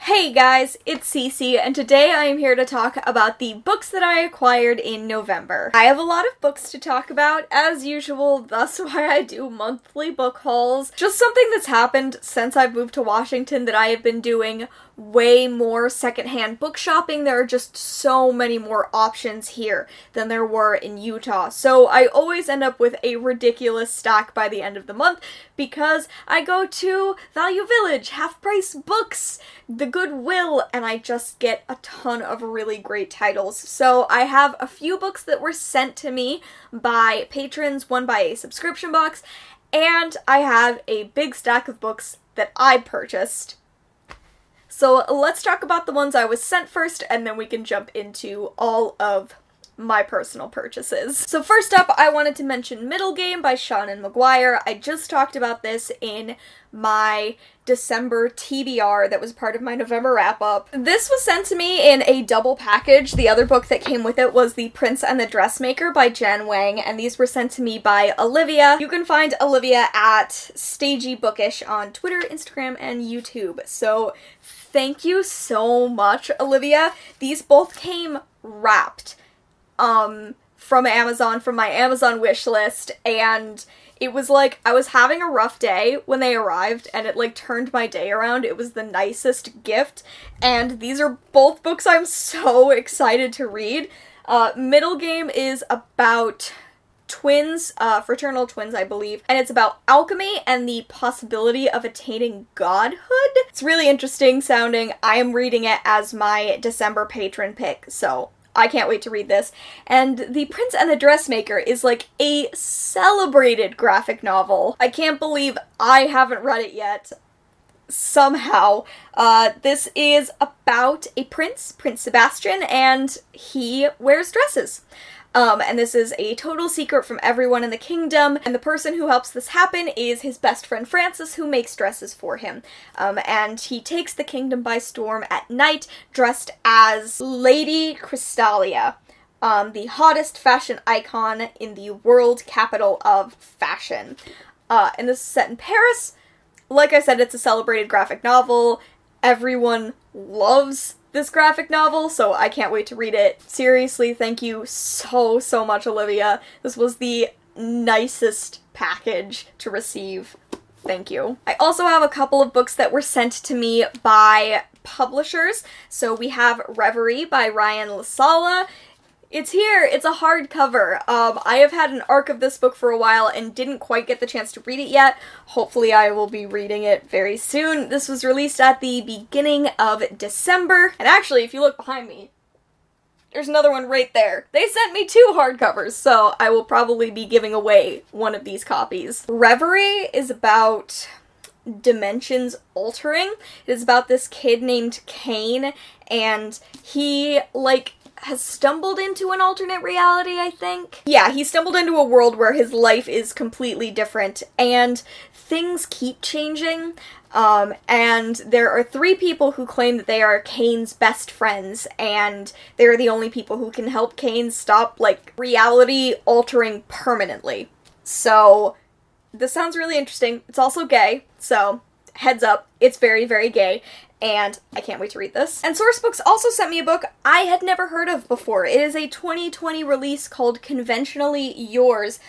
Hey guys, it's Cece, and today I am here to talk about the books that I acquired in November. I have a lot of books to talk about, as usual, that's why I do monthly book hauls. Just something that's happened since I've moved to Washington that I have been doing way more secondhand book shopping. There are just so many more options here than there were in Utah. So I always end up with a ridiculous stack by the end of the month because I go to Value Village, Half Price Books, the Goodwill, and I just get a ton of really great titles. So I have a few books that were sent to me by patrons, one by a subscription box, and I have a big stack of books that I purchased. So let's talk about the ones I was sent first, and then we can jump into all of my personal purchases. So first up, I wanted to mention Middlegame by Seanan and McGuire. I just talked about this in my December TBR that was part of my November wrap-up. This was sent to me in a double package. The other book that came with it was The Prince and the Dressmaker by Wang, and these were sent to me by Olivia. You can find Olivia at Stagey Bookish on Twitter, Instagram, and YouTube. So thank you so much, Olivia. These both came wrapped from Amazon, from my Amazon wish list, and it was like, I was having a rough day when they arrived, and it like turned my day around. It was the nicest gift, and these are both books I'm so excited to read. Middlegame is about twins, fraternal twins, I believe, and it's about alchemy and the possibility of attaining godhood. It's really interesting sounding. I am reading it as my December patron pick, so I can't wait to read this. And The Prince and the Dressmaker is like a celebrated graphic novel. I can't believe I haven't read it yet. Somehow. This is about a prince, Prince Sebastian, and he wears dresses. And this is a total secret from everyone in the kingdom, and the person who helps this happen is his best friend Francis, who makes dresses for him. And he takes the kingdom by storm at night, dressed as Lady Crystalia, the hottest fashion icon in the world capital of fashion. And this is set in Paris. Like I said, it's a celebrated graphic novel. Everyone loves this graphic novel, so I can't wait to read it. Seriously, thank you so much, Olivia. This was the nicest package to receive. Thank you. I also have a couple of books that were sent to me by publishers. So we have Reverie by Ryan Sala. It's here! It's a hardcover. I have had an arc of this book for a while and didn't quite get the chance to read it yet. Hopefully I will be reading it very soon. This was released at the beginning of December. And actually, if you look behind me, there's another one right there. They sent me 2 hardcovers, so I will probably be giving away one of these copies. Reverie is about dimensions altering. It is about this kid named Kane, and he, has stumbled into an alternate reality, I think. Yeah, he stumbled into a world where his life is completely different, and things keep changing, and there are 3 people who claim that they are Kane's best friends, and they're the only people who can help Kane stop, reality altering permanently. So, this sounds really interesting. It's also gay, so heads up, it's very, very gay. And I can't wait to read this. And Sourcebooks also sent me a book I had never heard of before. It is a 2020 release called Conventionally Yours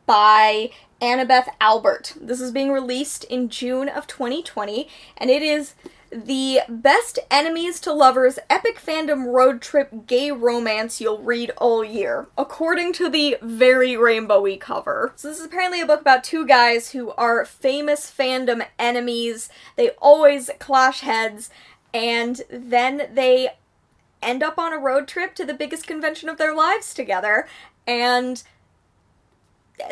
by Annabeth Albert. This is being released in June of 2020, and it is the best enemies to lovers epic fandom road trip gay romance you'll read all year, according to the very rainbowy cover. So this is apparently a book about 2 guys who are famous fandom enemies. They always clash heads, and then they end up on a road trip to the biggest convention of their lives together, and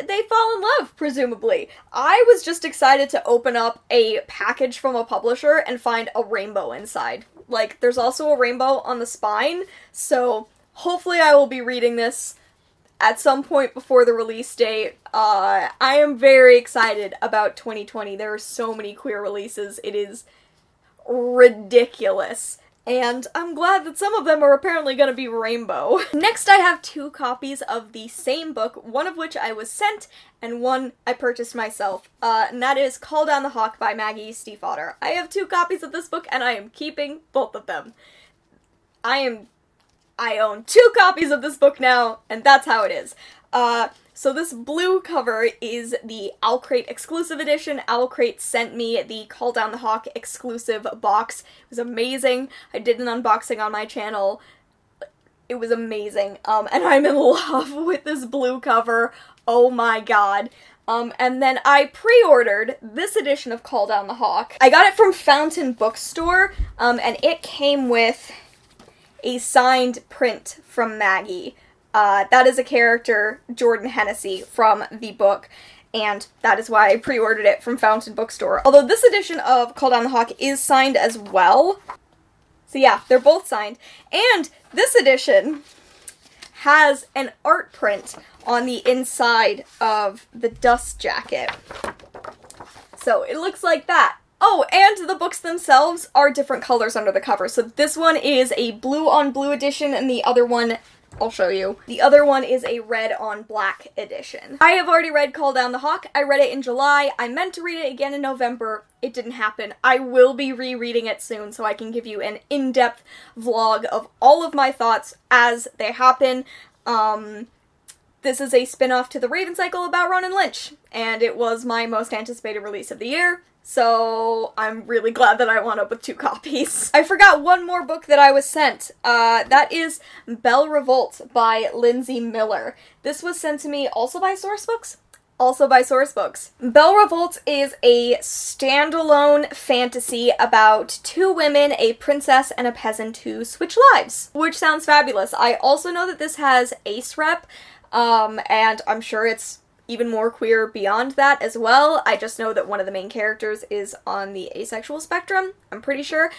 they fall in love, presumably. I was just excited to open up a package from a publisher and find a rainbow inside. There's also a rainbow on the spine, so hopefully I will be reading this at some point before the release date. I am very excited about 2020. There are so many queer releases. It is ridiculous. And I'm glad that some of them are apparently gonna be rainbow. Next, I have 2 copies of the same book, one of which I was sent, and one I purchased myself. And that is Call Down the Hawk by Maggie Stiefvater. I have 2 copies of this book, and I am keeping both of them. I own 2 copies of this book now, and that's how it is. So this blue cover is the Owlcrate exclusive edition. Owlcrate sent me the Call Down the Hawk exclusive box. It was amazing. I did an unboxing on my channel. It was amazing. And I'm in love with this blue cover. Oh my god. And then I pre-ordered this edition of Call Down the Hawk. I got it from Fountain Bookstore, and it came with a signed print from Maggie. That is a character, Jordan Hennessy, from the book, and that is why I pre-ordered it from Fountain Bookstore. Although this edition of Call Down the Hawk is signed as well. So yeah, they're both signed. And this edition has an art print on the inside of the dust jacket. So it looks like that. Oh, and the books themselves are different colors under the cover. So this one is a blue on blue edition, and the other one, I'll show you. The other one is a red on black edition. I have already read Call Down the Hawk. I read it in July. I meant to read it again in November. It didn't happen. I will be rereading it soon so I can give you an in-depth vlog of all of my thoughts as they happen. This is a spin-off to the Raven Cycle about Ronan Lynch, and it was my most anticipated release of the year. So I'm really glad that I wound up with 2 copies. I forgot one more book that I was sent. That is Belle Revolt by Lindsay Miller. This was sent to me also by Sourcebooks. Also by Sourcebooks. Belle Revolt is a standalone fantasy about 2 women, a princess and a peasant, who switch lives, which sounds fabulous. I also know that this has Ace Rep, and I'm sure it's even more queer beyond that as well. I just know that one of the main characters is on the asexual spectrum, I'm pretty sure.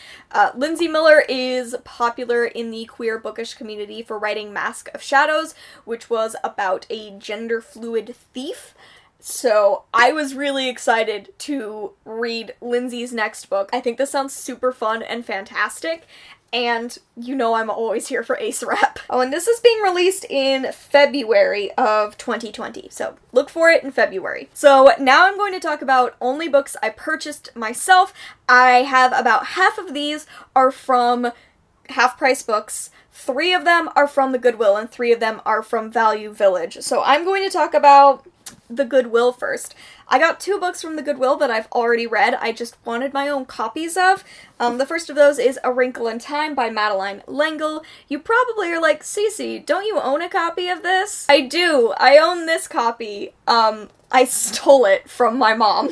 Lindsay Miller is popular in the queer bookish community for writing Mask of Shadows, which was about a gender-fluid thief. So I was really excited to read Lindsay's next book. I think this sounds super fun and fantastic. And you know I'm always here for Ace Rep. Oh, and this is being released in February of 2020, so look for it in February. So now I'm going to talk about only books I purchased myself. I have about half of these are from half-price books. 3 of them are from the Goodwill, and 3 of them are from Value Village. So I'm going to talk about the Goodwill first. I got 2 books from the Goodwill that I've already read. I just wanted my own copies of. The first of those is A Wrinkle in Time by Madeline L'Engle. You probably are like, Cece, don't you own a copy of this? I do. I own this copy. I stole it from my mom.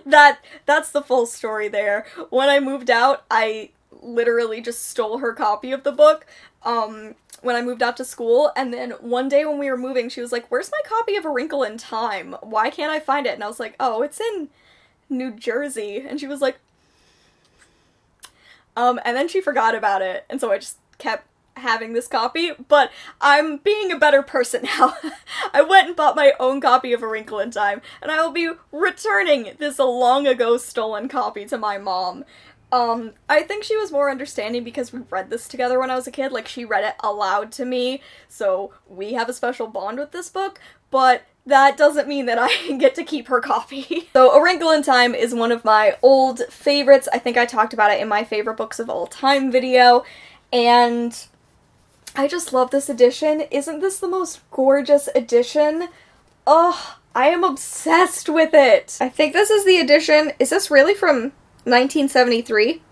That's the full story there. When I moved out, I literally just stole her copy of the book. When I moved out to school, and then one day when we were moving, she was like, where's my copy of A Wrinkle in Time? Why can't I find it? And I was like, oh, it's in New Jersey. And she was like, and then she forgot about it, and so I just kept having this copy, but I'm being a better person now. I went and bought my own copy of A Wrinkle in Time, and I will be returning this long ago stolen copy to my mom. I think she was more understanding because we read this together when I was a kid. Like, she read it aloud to me, so we have a special bond with this book, but that doesn't mean that I get to keep her copy. So, A Wrinkle in Time is one of my old favorites. I think I talked about it in my favorite books of all time video, and I just love this edition. Isn't this the most gorgeous edition? Oh, I am obsessed with it. I think this is the edition. Is this really from 1973?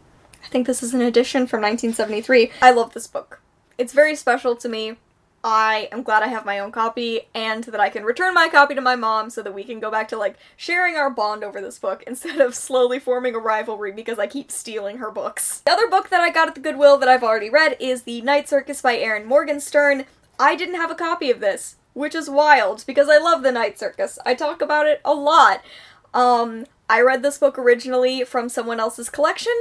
I think this is an edition from 1973. I love this book. It's very special to me. I am glad I have my own copy, and that I can return my copy to my mom so that we can go back to, like, sharing our bond over this book instead of slowly forming a rivalry because I keep stealing her books. The other book that I got at the Goodwill that I've already read is The Night Circus by Erin Morgenstern. I didn't have a copy of this, which is wild because I love The Night Circus. I talk about it a lot. I read this book originally from someone else's collection,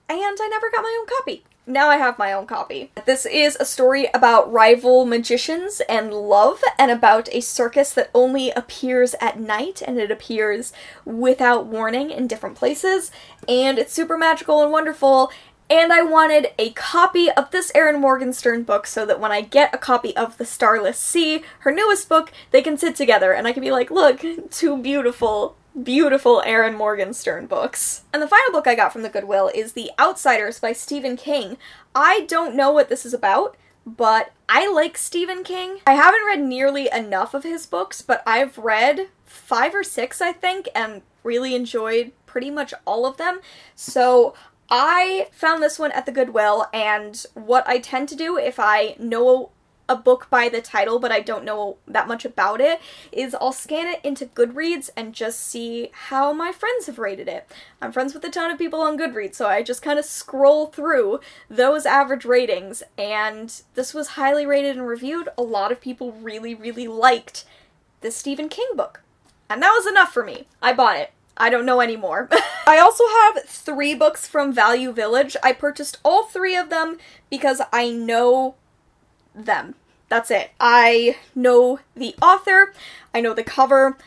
and I never got my own copy. Now I have my own copy. This is a story about rival magicians and love, and about a circus that only appears at night, and it appears without warning in different places, and it's super magical and wonderful, and I wanted a copy of this Erin Morgenstern book so that when I get a copy of The Starless Sea, her newest book, they can sit together and I can be like, look, two beautiful, beautiful Erin Morgenstern books. And the final book I got from the Goodwill is The Outsiders by Stephen King. I don't know what this is about, but I like Stephen King. I haven't read nearly enough of his books, but I've read 5 or 6, I think, and really enjoyed pretty much all of them. So I found this one at the Goodwill, and what I tend to do if I know a book by the title but I don't know that much about it is I'll scan it into Goodreads and just see how my friends have rated it. I'm friends with a ton of people on Goodreads, so I just kind of scroll through those average ratings, and this was highly rated and reviewed. A lot of people really, really liked this Stephen King book, and that was enough for me. I bought it. I don't know anymore. I also have 3 books from Value Village. I purchased all 3 of them because I know them. That's it. I know the author, I know the cover,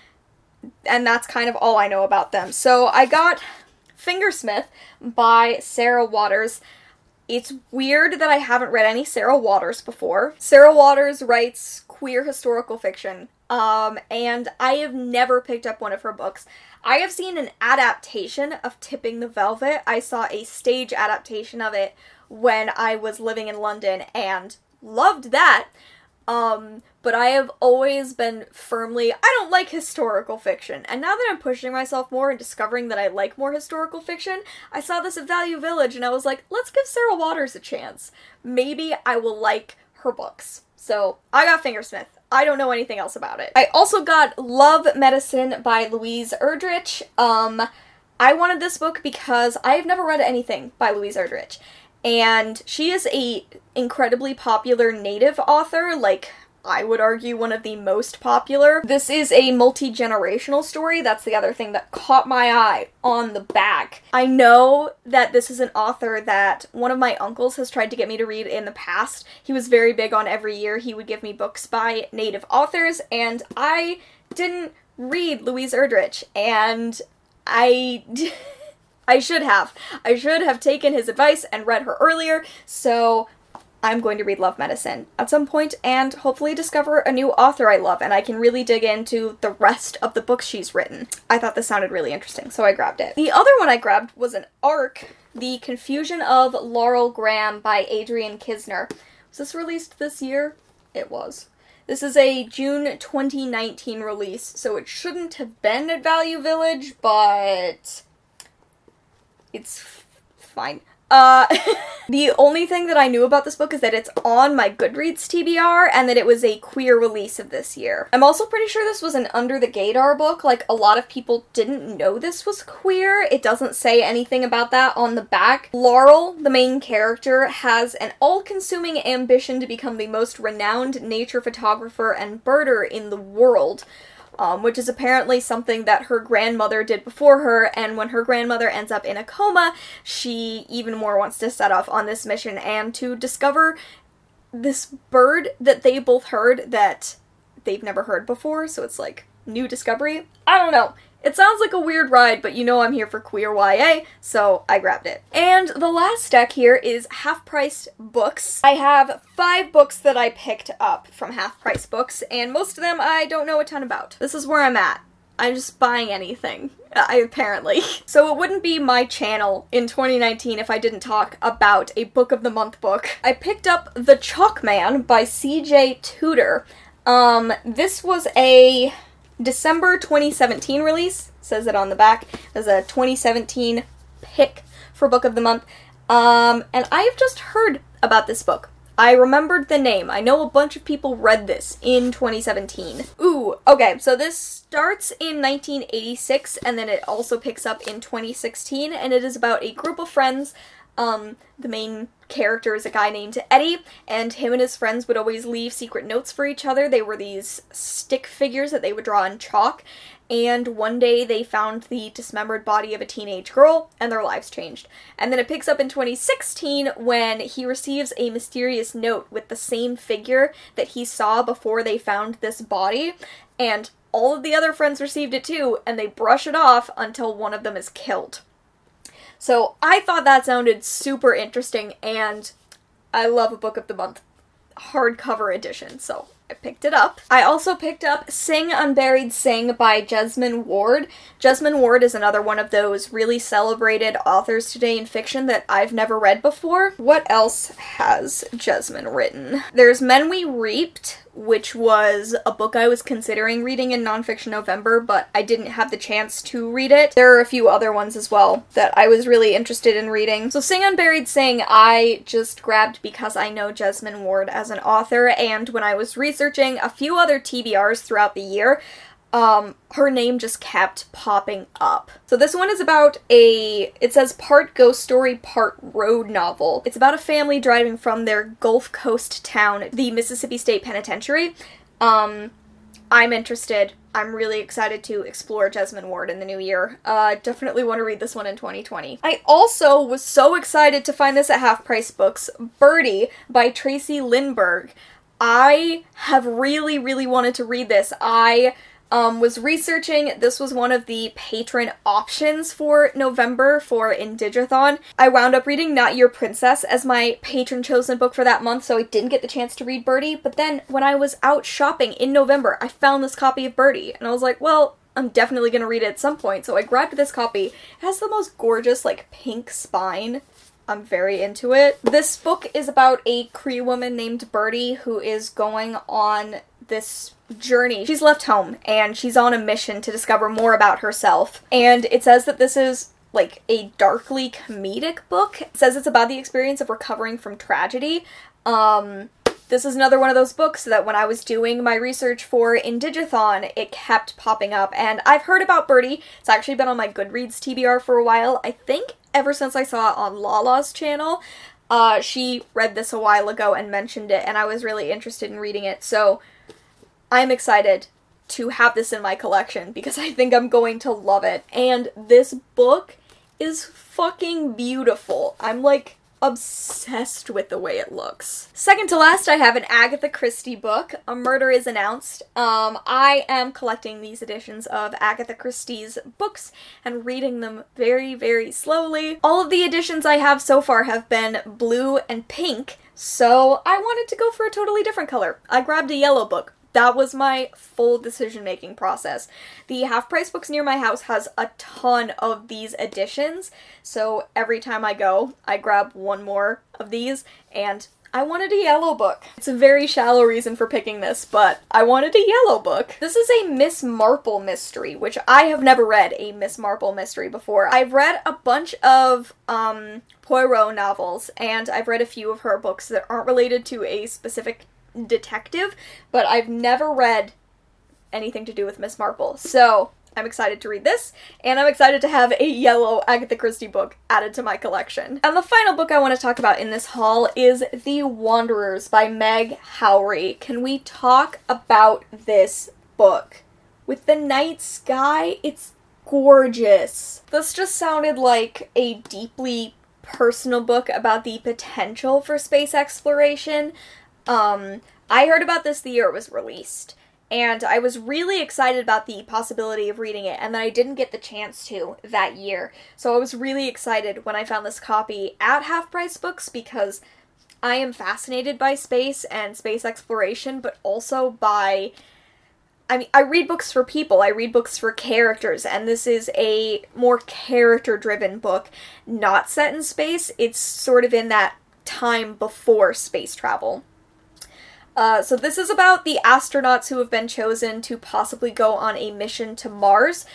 and that's kind of all I know about them. So I got Fingersmith by Sarah Waters. It's weird that I haven't read any Sarah Waters before. Sarah Waters writes queer historical fiction, and I have never picked up one of her books. I have seen an adaptation of Tipping the Velvet. I saw a stage adaptation of it when I was living in London and loved that, but I have always been firmly, I don't like historical fiction, and now that I'm pushing myself more and discovering that I like more historical fiction, I saw this at Value Village and I was like, let's give Sarah Waters a chance. Maybe I will like her books. So I got Fingersmith. I don't know anything else about it. I also got Love Medicine by Louise Erdrich. I wanted this book because I've never read anything by Louise Erdrich. And she is a incredibly popular native author, like, I would argue one of the most popular. This is a multi-generational story. That's the other thing that caught my eye on the back. I know that this is an author that one of my uncles has tried to get me to read in the past. He was very big on every year he would give me books by native authors, and I didn't read Louise Erdrich, and I should have. I should have taken his advice and read her earlier, so I'm going to read Love Medicine at some point and hopefully discover a new author I love, and I can really dig into the rest of the books she's written. I thought this sounded really interesting, so I grabbed it. The other one I grabbed was an ARC, The Confusion of Laurel Graham by Adrienne Kisner. Was this released this year? It was. This is a June 2019 release, so it shouldn't have been at Value Village, but it's fine. The only thing that I knew about this book is that it's on my Goodreads TBR and that it was a queer release of this year. I'm also pretty sure this was an Under the Gaydar book. Like, a lot of people didn't know this was queer. It doesn't say anything about that on the back. Laurel, the main character, has an all-consuming ambition to become the most renowned nature photographer and birder in the world. Which is apparently something that her grandmother did before her, and when her grandmother ends up in a coma, she even more wants to set off on this mission and to discover this bird that they both heard that they've never heard before, so it's like new discovery. I don't know. It sounds like a weird ride, but you know I'm here for queer YA, so I grabbed it. And the last stack here is half-priced books. I have 5 books that I picked up from half-price books, and most of them I don't know a ton about. This is where I'm at. I'm just buying anything, apparently. So it wouldn't be my channel in 2019 if I didn't talk about a Book of the Month book. I picked up The Chalk Man by C.J. Tudor. This was a December 2017 release, says it on the back. There's a 2017 pick for Book of the Month, and I have just heard about this book. I remembered the name. I know a bunch of people read this in 2017. Ooh, okay, so this starts in 1986, and then it also picks up in 2016, and it is about a group of friends. The main character is a guy named Eddie, and him and his friends would always leave secret notes for each other. They were these stick figures that they would draw in chalk, and one day they found the dismembered body of a teenage girl, and their lives changed. And then it picks up in 2016 when he receives a mysterious note with the same figure that he saw before they found this body, and all of the other friends received it too, and they brush it off until one of them is killed. So I thought that sounded super interesting, and I love a Book of the Month hardcover edition, so I picked it up. I also picked up Sing Unburied Saying by Jesmyn Ward. Jesmyn Ward is another one of those really celebrated authors today in fiction that I've never read before. What else has Jesmyn written? There's Men We Reaped, which was a book I was considering reading in Nonfiction November, but I didn't have the chance to read it. There are a few other ones as well that I was really interested in reading. So Sing Unburied Saying I just grabbed because I know Jesmyn Ward as an author, and when I was researching a few other TBRs throughout the year, her name just kept popping up. So this one is about it says part ghost story, part road novel. It's about a family driving from their Gulf Coast town, the Mississippi State Penitentiary. I'm interested. I'm really excited to explore Jesmyn Ward in the new year. Definitely want to read this one in 2020. I also was so excited to find this at Half Price Books, Birdie by Tracey Lindberg. I have really, really wanted to read this. I was researching. This was one of the patron options for November for Indigathon. I wound up reading Not Your Princess as my patron chosen book for that month, so I didn't get the chance to read Birdie, but then when I was out shopping in November, I found this copy of Birdie, and I was like, well, I'm definitely gonna read it at some point, so I grabbed this copy. It has the most gorgeous, like, pink spine. I'm very into it. This book is about a Cree woman named Birdie who is going on this journey. She's left home and she's on a mission to discover more about herself. And it says that this is like a darkly comedic book. It says it's about the experience of recovering from tragedy. This is another one of those books that when I was doing my research for Indigathon, it kept popping up. And I've heard about Birdie. It's actually been on my Goodreads TBR for a while. I think ever since I saw it on Lala's channel. She read this a while ago and mentioned it, and I was really interested in reading it. So I'm excited to have this in my collection because I think I'm going to love it. And this book is fucking beautiful. I'm like obsessed with the way it looks. Second to last, I have an Agatha Christie book, A Murder is Announced. I am collecting these editions of Agatha Christie's books and reading them very, very slowly. All of the editions I have so far have been blue and pink, so I wanted to go for a totally different color. I grabbed a yellow book. That was my full decision-making process. The Half Price Books near my house has a ton of these editions, so every time I go, I grab one more of these, and I wanted a yellow book. It's a very shallow reason for picking this, but I wanted a yellow book. This is a Miss Marple mystery, which I have never read a Miss Marple mystery before. I've read a bunch of Poirot novels, and I've read a few of her books that aren't related to a specific detective, but I've never read anything to do with Miss Marple, so I'm excited to read this, and I'm excited to have a yellow Agatha Christie book added to my collection. And the final book I want to talk about in this haul is The Wanderers by Meg Howry. Can we talk about this book? With the night sky, it's gorgeous. This just sounded like a deeply personal book about the potential for space exploration. I heard about this the year it was released, and I was really excited about the possibility of reading it, and then I didn't get the chance to that year. So I was really excited when I found this copy at Half Price Books because I am fascinated by space and space exploration, but also by, I read books for people, I read books for characters, and this is a more character-driven book, not set in space. It's sort of in that time before space travel. So this is about the astronauts who have been chosen to possibly go on a mission to Mars,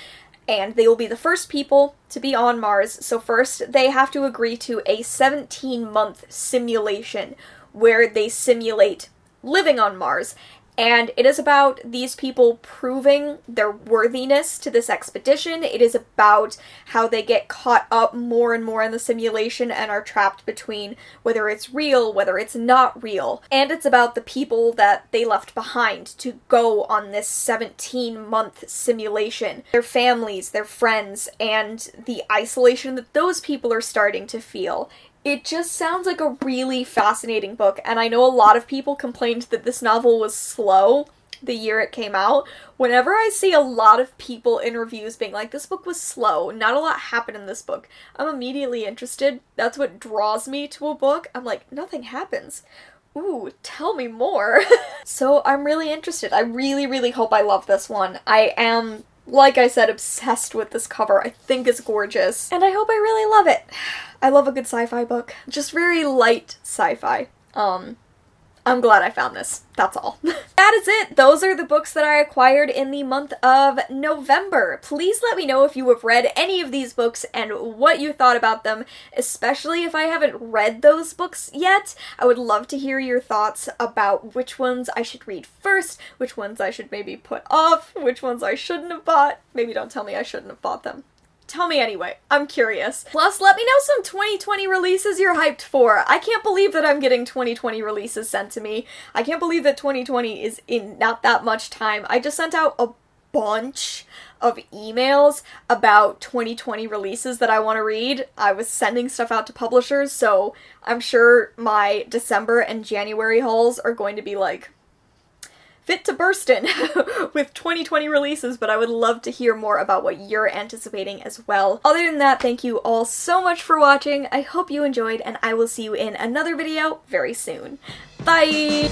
and they will be the first people to be on Mars. So first, they have to agree to a 17-month simulation where they simulate living on Mars. And it is about these people proving their worthiness to this expedition. It is about how they get caught up more and more in the simulation and are trapped between whether it's real, whether it's not real. And it's about the people that they left behind to go on this 17-month simulation. Their families, their friends, and the isolation that those people are starting to feel. It just sounds like a really fascinating book, and I know a lot of people complained that this novel was slow, the year it came out, whenever I see a lot of people in reviews being like, this book was slow, not a lot happened in this book, I'm immediately interested. That's what draws me to a book. I'm like, nothing happens. Ooh, tell me more. So I'm really interested. I really, really hope I love this one. I am, like I said, obsessed with this cover. I think it's gorgeous. And I hope I really love it. I love a good sci-fi book. Just very light sci-fi. I'm glad I found this. That's all. That is it. Those are the books that I acquired in the month of November. Please let me know if you have read any of these books and what you thought about them, especially if I haven't read those books yet. I would love to hear your thoughts about which ones I should read first, which ones I should maybe put off, which ones I shouldn't have bought. Maybe don't tell me I shouldn't have bought them. Tell me anyway. I'm curious. Plus, let me know some 2020 releases you're hyped for. I can't believe that I'm getting 2020 releases sent to me. I can't believe that 2020 is in not that much time. I just sent out a bunch of emails about 2020 releases that I want to read. I was sending stuff out to publishers, so I'm sure my December and January hauls are going to be like fit to burst in with 2020 releases, but I would love to hear more about what you're anticipating as well. Other than that, thank you all so much for watching. I hope you enjoyed, and I will see you in another video very soon. Bye!